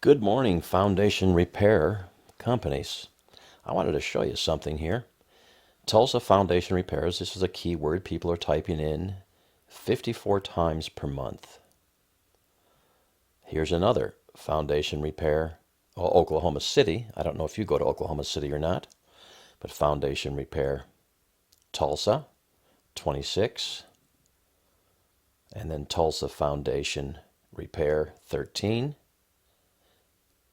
Good morning, foundation repair companies. I wanted to show you something here. Tulsa foundation repairs. This is a keyword people are typing in 54 times per month. Here's another foundation repair. Well, Oklahoma City. I don't know if you go to Oklahoma City or not, but foundation repair Tulsa 26, and then Tulsa foundation repair 13.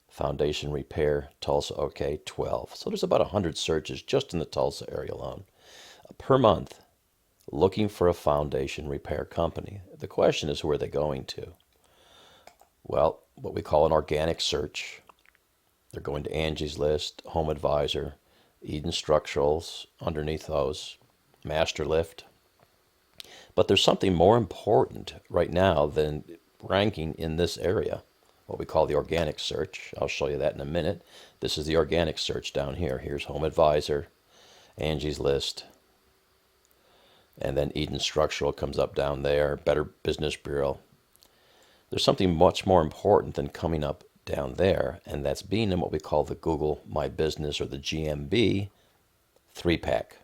Foundation repair, Tulsa, okay, 12. So there's about 100 searches just in the Tulsa area alone per month looking for a foundation repair company. The question is, who are they going to? Well, what we call an organic search. They're going to Angie's List, Home Advisor, Eden Structurals, underneath those, Master Lift. But there's something more important right now than ranking in this area, what we call the organic search. I'll show you that in a minute. This is the organic search down here. Here's Home Advisor, Angie's List, and then Eden Structural comes up down there, Better Business Bureau. There's something much more important than coming up down there, and that's being in what we call the Google My Business, or the GMB 3-pack.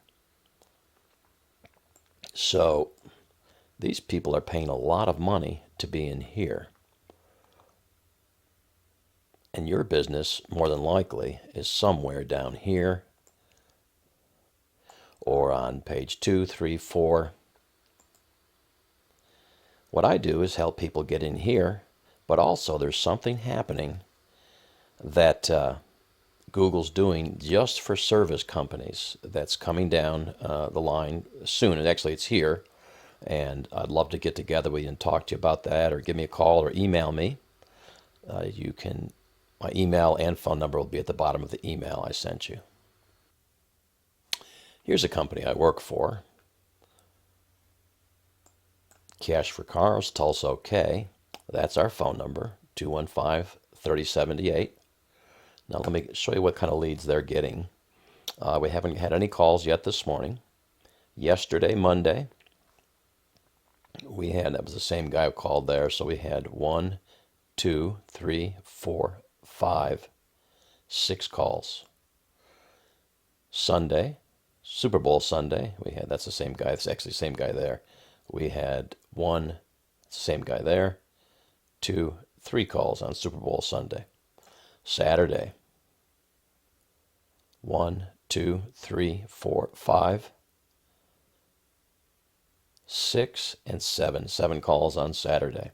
So these people are paying a lot of money to be in here. And your business, more than likely, is somewhere down here or on page 2, 3, 4. What I do is help people get in here, but also there's something happening that Google's doing just for service companies that's coming down the line soon. And actually, it's here. And I'd love to get together with you and talk to you about that, or give me a call or email me. My email and phone number will be at the bottom of the email I sent you. Here's a company I work for. Cash for Cars, Tulsa, OK. That's our phone number, 215-3078. Now let me show you what kind of leads they're getting. We haven't had any calls yet this morning. Yesterday, Monday, that was the same guy who called there, so we had 1, 2, 3, 4, 5, 6 calls. Sunday, Super Bowl Sunday, that's the same guy. It's actually the same guy there. We had 1, same guy there, 2, 3 calls on Super Bowl Sunday. Saturday, 1, 2, 3, 4, 5, 6, and 7. 7 calls on Saturday.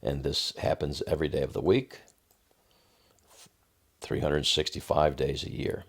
And this happens every day of the week, 365 days a year.